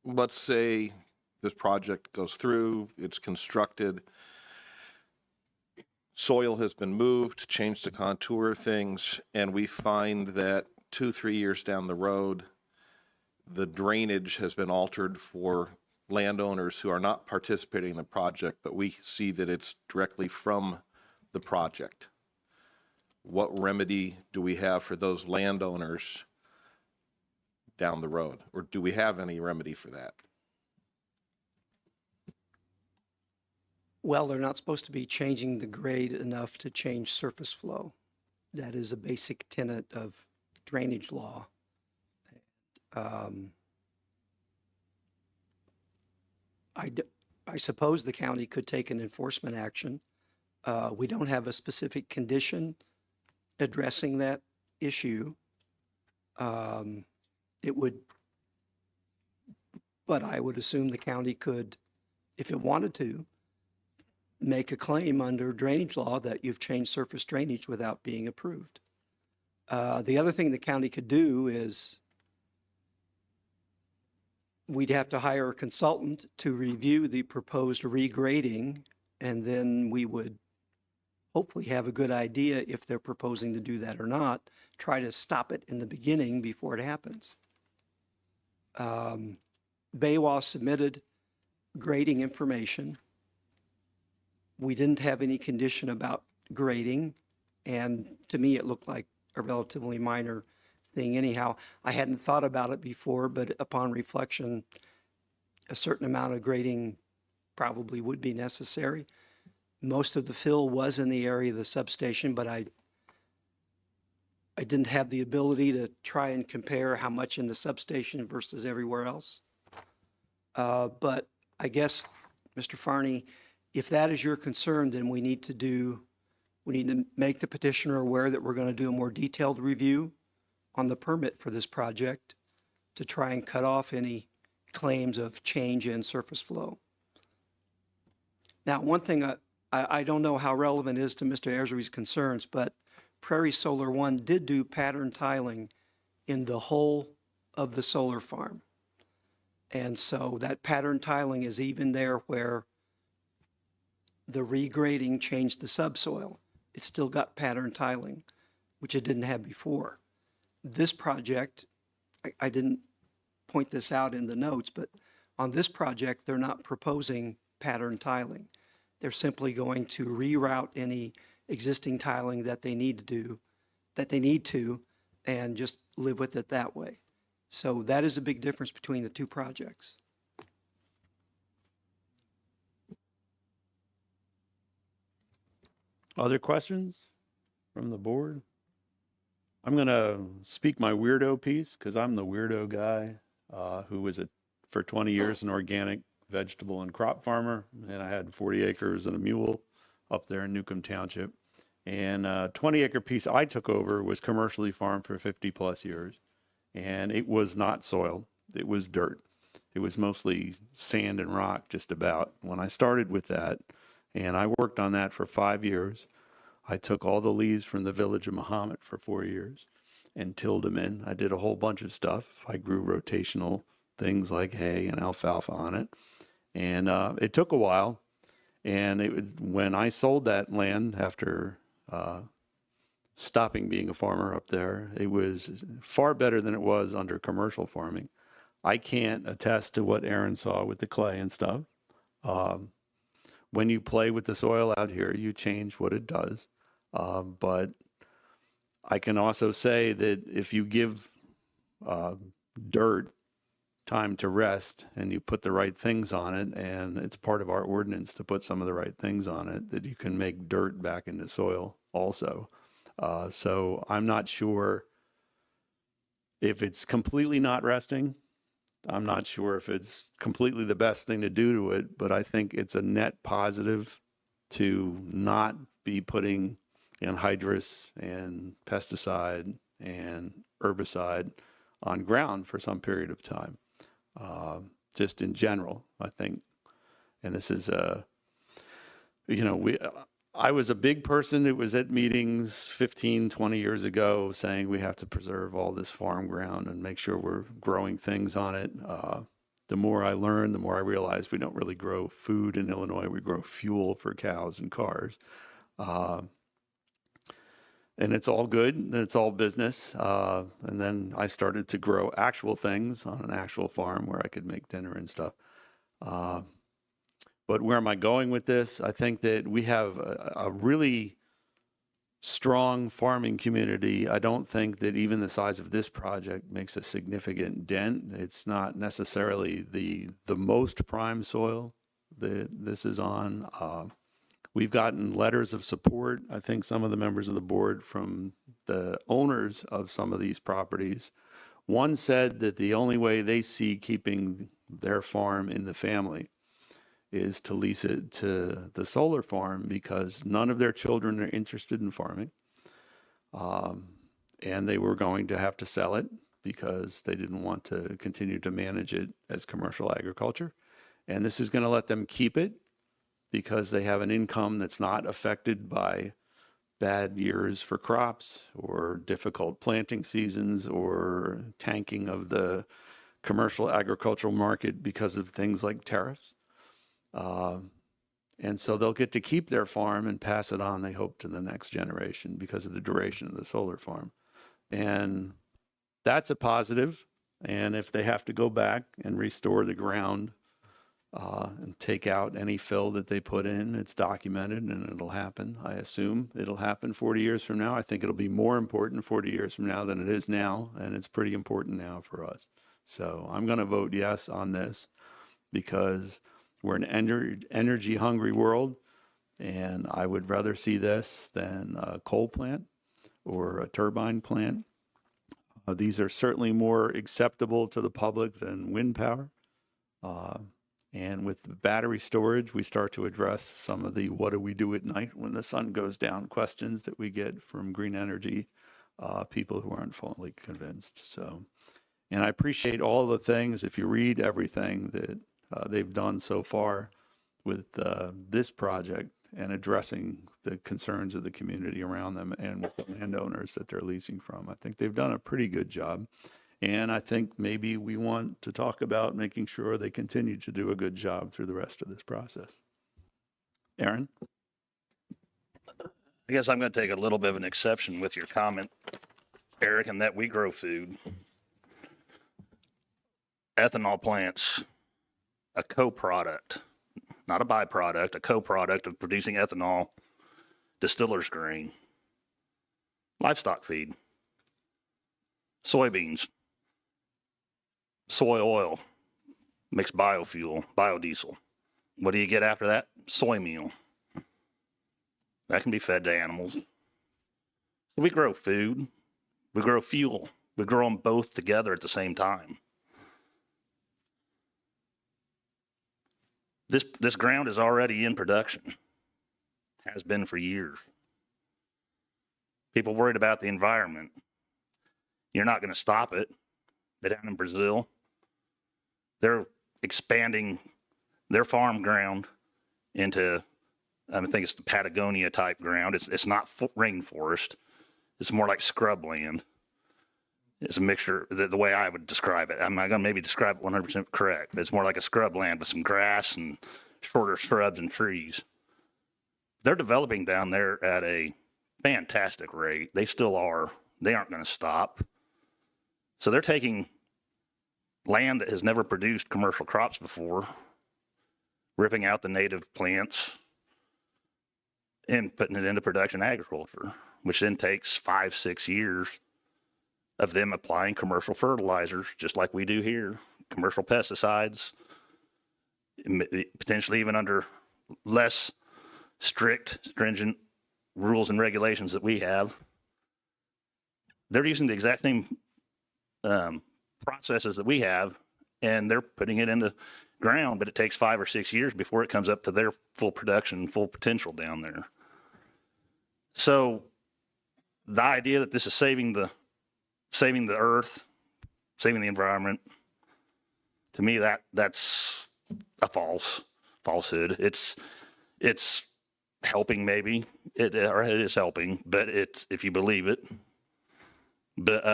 Let's say this project goes through, it's constructed, soil has been moved, changed the contour of things, and we find that 2-3 years down the road, the drainage has been altered for landowners who are not participating in the project, but we see that it's directly from the project. What remedy do we have for those landowners down the road? Or do we have any remedy for that? Well, they're not supposed to be changing the grade enough to change surface flow. That is a basic tenet of drainage law. I suppose the county could take an enforcement action. We don't have a specific condition addressing that issue. It would, but I would assume the county could, if it wanted to, make a claim under drainage law that you've changed surface drainage without being approved. The other thing the county could do is we'd have to hire a consultant to review the proposed regrading, and then we would hopefully have a good idea if they're proposing to do that or not, try to stop it in the beginning before it happens. Baywa submitted grading information. We didn't have any condition about grading, and to me it looked like a relatively minor thing anyhow. I hadn't thought about it before, but upon reflection, a certain amount of grading probably would be necessary. Most of the fill was in the area of the substation, but I didn't have the ability to try and compare how much in the substation versus everywhere else. But I guess, Mr. Farney, if that is your concern, then we need to make the petitioner aware that we're going to do a more detailed review on the permit for this project to try and cut off any claims of change in surface flow. Now, one thing I don't know how relevant it is to Mr. Esri's concerns, but Prairie Solar One did do pattern tiling in the whole of the solar farm. And so that pattern tiling is even there where the regrading changed the subsoil. It's still got pattern tiling, which it didn't have before. This project, I didn't point this out in the notes, but on this project, they're not proposing pattern tiling. They're simply going to reroute any existing tiling that they need to, and just live with it that way. So that is a big difference between the two projects. Other questions from the board? I'm going to speak my weirdo piece because I'm the weirdo guy who was for 20 years an organic vegetable and crop farmer, and I had 40 acres and a mule up there in Newcomb Township. And 20-acre piece I took over was commercially farmed for 50 plus years, and it was not soil. It was dirt. It was mostly sand and rock, just about. When I started with that, and I worked on that for 5 years, I took all the leaves from the village of Mahomet for 4 years and tilled them in. I did a whole bunch of stuff. I grew rotational things like hay and alfalfa on it. And it took a while. And when I sold that land after stopping being a farmer up there, it was far better than it was under commercial farming. I can't attest to what Aaron saw with the clay and stuff. When you play with the soil out here, you change what it does. But I can also say that if you give dirt time to rest and you put the right things on it, and it's part of our ordinance to put some of the right things on it, that you can make dirt back into soil also. So I'm not sure if it's completely not resting. I'm not sure if it's completely the best thing to do to it, but I think it's a net positive to not be putting anhydrous and pesticide and herbicide on ground for some period of time. Just in general, I think, and this is I was a big person that was at meetings 15, 20 years ago saying we have to preserve all this farm ground and make sure we're growing things on it. The more I learned, the more I realized we don't really grow food in Illinois. We grow fuel for cows and cars. And it's all good and it's all business. And then I started to grow actual things on an actual farm where I could make dinner and stuff. But where am I going with this? I think that we have a really strong farming community. I don't think that even the size of this project makes a significant dent. It's not necessarily the most prime soil that this is on. We've gotten letters of support, I think some of the members of the board, from the owners of some of these properties. One said that the only way they see keeping their farm in the family is to lease it to the solar farm because none of their children are interested in farming. And they were going to have to sell it because they didn't want to continue to manage it as commercial agriculture. And this is going to let them keep it because they have an income that's not affected by bad years for crops or difficult planting seasons or tanking of the commercial agricultural market because of things like tariffs. And so they'll get to keep their farm and pass it on, they hope, to the next generation because of the duration of the solar farm. And that's a positive. And if they have to go back and restore the ground and take out any fill that they put in, it's documented and it'll happen. I assume it'll happen 40 years from now. I think it'll be more important 40 years from now than it is now. And it's pretty important now for us. So I'm going to vote yes on this because we're an energy hungry world, and I would rather see this than a coal plant or a turbine plant. These are certainly more acceptable to the public than wind power. And with the battery storage, we start to address some of the what do we do at night when the sun goes down questions that we get from green energy people who aren't fully convinced. So, and I appreciate all the things, if you read everything that they've done so far with this project and addressing the concerns of the community around them and with the landowners that they're leasing from. I think they've done a pretty good job. And I think maybe we want to talk about making sure they continue to do a good job through the rest of this process. Aaron? I guess I'm going to take a little bit of an exception with your comment, Eric, in that we grow food. Ethanol plants, a co-product, not a byproduct, a co-product of producing ethanol, distiller's grain, livestock feed, soybeans, soy oil, makes biofuel, biodiesel. What do you get after that? Soy meal. That can be fed to animals. We grow food, we grow fuel, we grow them both together at the same time. This ground is already in production, has been for years. People worried about the environment. You're not going to stop it. They're down in Brazil. They're expanding their farm ground into, I think it's the Patagonia type ground. It's not rainforest. It's more like scrubland. It's a mixture, the way I would describe it. I'm not going to maybe describe it 100% correct, but it's more like a scrubland with some grass and shorter shrubs and trees. They're developing down there at a fantastic rate. They still are. They aren't going to stop. So they're taking land that has never produced commercial crops before, ripping out the native plants, and putting it into production agriculture, which then takes 5-6 years of them applying commercial fertilizers, just like we do here, commercial pesticides, potentially even under less strict, stringent rules and regulations that we have. They're using the exact same processes that we have, and they're putting it into ground, but it takes 5 or 6 years before it comes up to their full production, full potential down there. So the idea that this is saving the earth, saving the environment, to me that's a falsehood. It's helping maybe or it is helping, but it's, if you believe it, but,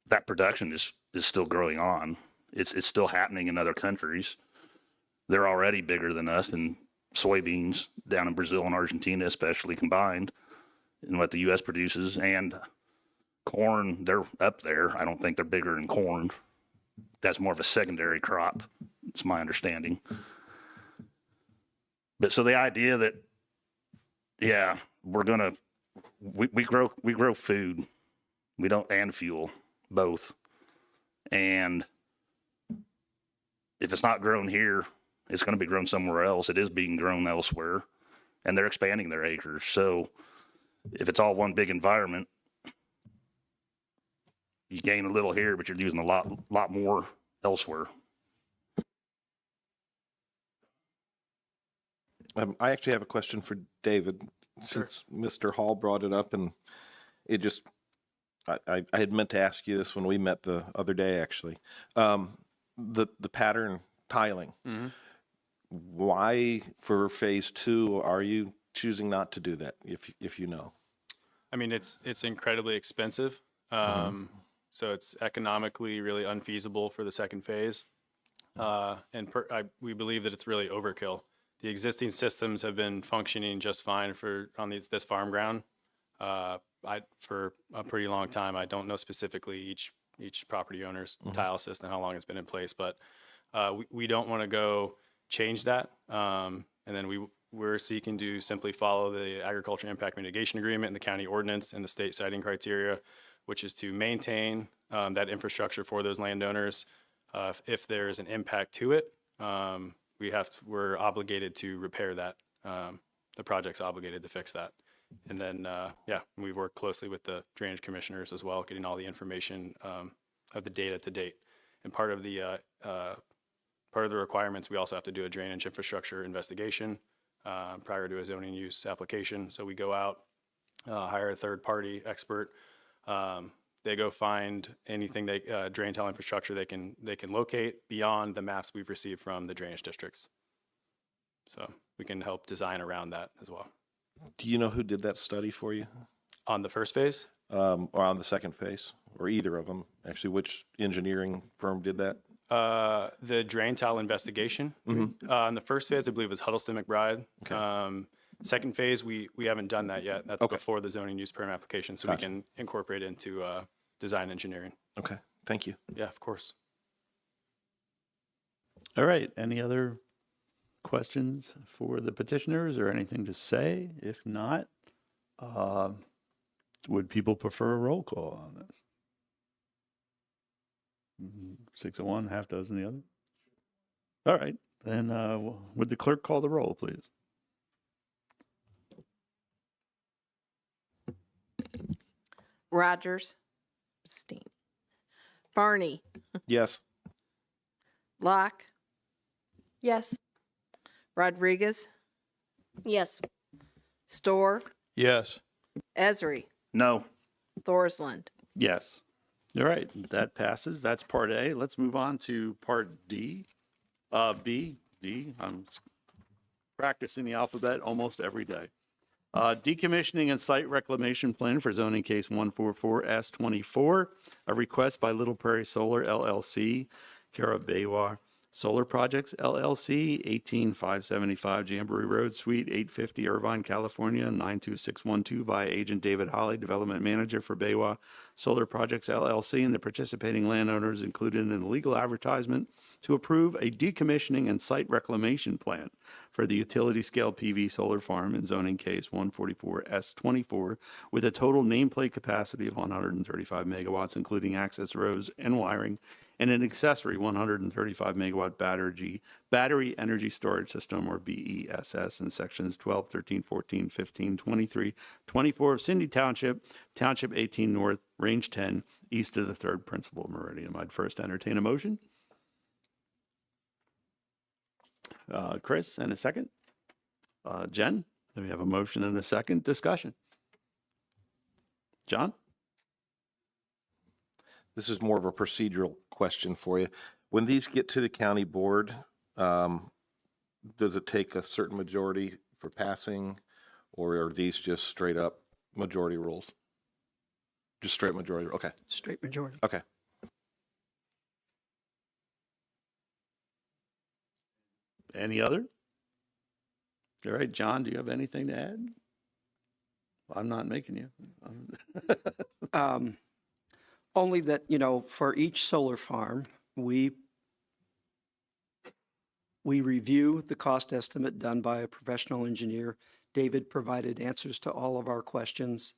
that production is still growing on. It's still happening in other countries. They're already bigger than us in soybeans down in Brazil and Argentina, especially combined in what the U.S. produces, and corn, they're up there. I don't think they're bigger than corn. That's more of a secondary crop. It's my understanding. But so the idea that, yeah, we grow food. We don't, and fuel, both. And if it's not grown here, it's going to be grown somewhere else. It is being grown elsewhere, and they're expanding their acres. So if it's all one big environment, you gain a little here, but you're using a lot more elsewhere. I actually have a question for David, since Mr. Hall brought it up, and it just, I had meant to ask you this when we met the other day, actually. The pattern tiling. Why, for phase 2, are you choosing not to do that, if you know? I mean, it's incredibly expensive. So it's economically really unfeasible for the second phase. We believe that it's really overkill. The existing systems have been functioning just fine on this farm ground for a pretty long time. I don't know specifically each property owner's tile system, how long it's been in place, but we don't want to go change that. And then we're seeking to simply follow the agriculture impact mitigation agreement and the county ordinance and the state siting criteria, which is to maintain that infrastructure for those landowners. If there's an impact to it, we're obligated to repair that. The project's obligated to fix that. And then, we've worked closely with the drainage commissioners as well, getting all the information of the data to date. And part of the requirements, we also have to do a drainage infrastructure investigation prior to a zoning use application. So we go out, hire a third-party expert. They go find anything drain tile infrastructure they can locate beyond the maps we've received from the drainage districts. So we can help design around that as well. Do you know who did that study for you? On the first phase? Or on the second phase? Or either of them? Actually, which engineering firm did that? The drain tile investigation. On the first phase, I believe it was Huddleston McBride. Okay. Second phase, we haven't done that yet. That's Okay. before the zoning use permit application, so Gotcha. we can incorporate it into design engineering. Okay, thank you. Yeah, of course. All right. Any other questions for the petitioners or anything to say? If not, would people prefer a roll call on this? 6 of one, half dozen the other. All right. Then would the clerk call the roll, please? Rogers. Abstain. Barney. Yes. Locke. Yes. Rodriguez. Yes. Storr. Yes. Esri. No. Thorsland. Yes. All right. That passes. That's part A. Let's move on to part D. D. I'm practicing the alphabet almost every day. Decommissioning and site reclamation plan for zoning case 144S24, a request by Little Prairie Solar LLC, Cara Baywa Solar Projects LLC, 18575 Jamboree Road, Suite 850, Irvine, California, 92612 by agent David Holly, development manager for Baywa Solar Projects LLC, and the participating landowners included in the legal advertisement to approve a decommissioning and site reclamation plan for the utility scale PV solar farm in zoning case 144S24 with a total nameplate capacity of 135 megawatts, including access roads and wiring, and an accessory 135 megawatt battery energy storage system, or BESS, in sections 12, 13, 14, 15, 23, 24 of Cindy Township, Township 18 North, Range 10, east of the third principal meridian. I'd first entertain a motion. Chris, and a second. Jen, do we have a motion and a second? Discussion. John? This is more of a procedural question for you. When these get to the county board, does it take a certain majority for passing, or are these just straight up majority rules? Just straight majority, okay, Straight majority. okay. Any other? All right, John, do you have anything to add? I'm not making you. Only that, for each solar farm, we review the cost estimate done by a professional engineer. David provided answers to all of our questions.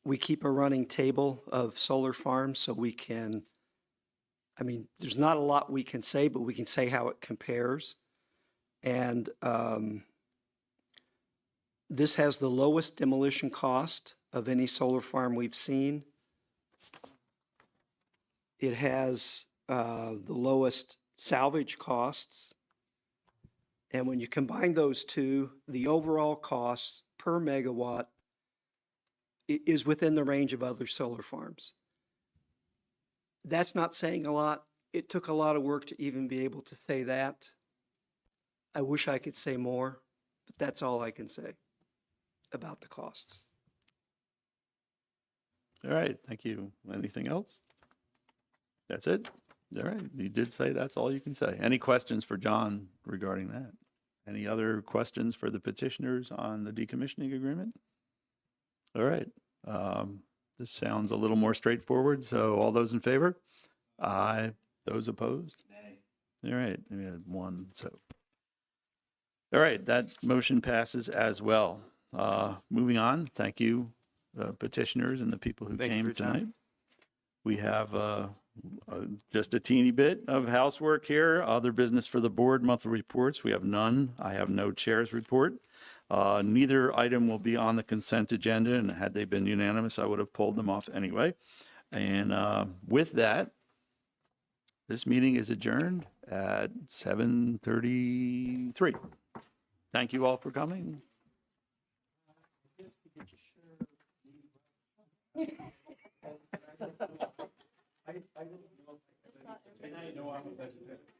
We keep a running table of solar farms so we can, there's not a lot we can say, but we can say how it compares. And this has the lowest demolition cost of any solar farm we've seen. It has the lowest salvage costs. And when you combine those two, the overall cost per megawatt is within the range of other solar farms. That's not saying a lot. It took a lot of work to even be able to say that. I wish I could say more, but that's all I can say about the costs. All right, thank you. Anything else? That's it? All right, you did say that's all you can say. Any questions for John regarding that? Any other questions for the petitioners on the decommissioning agreement? All right, this sounds a little more straightforward, so all those in favor? Aye. Those opposed? Nay. All right, we had one, so. All right, that motion passes as well. Moving on, thank you, petitioners and the people who Thank you for came your time. tonight. We have just a teeny bit of housework here. Other business for the board, monthly reports. We have none. I have no chair's report. Neither item will be on the consent agenda, and had they been unanimous, I would have pulled them off anyway. And with that, this meeting is adjourned at 7:33. Thank you all for coming. I didn't know. I know I'm a vegetarian.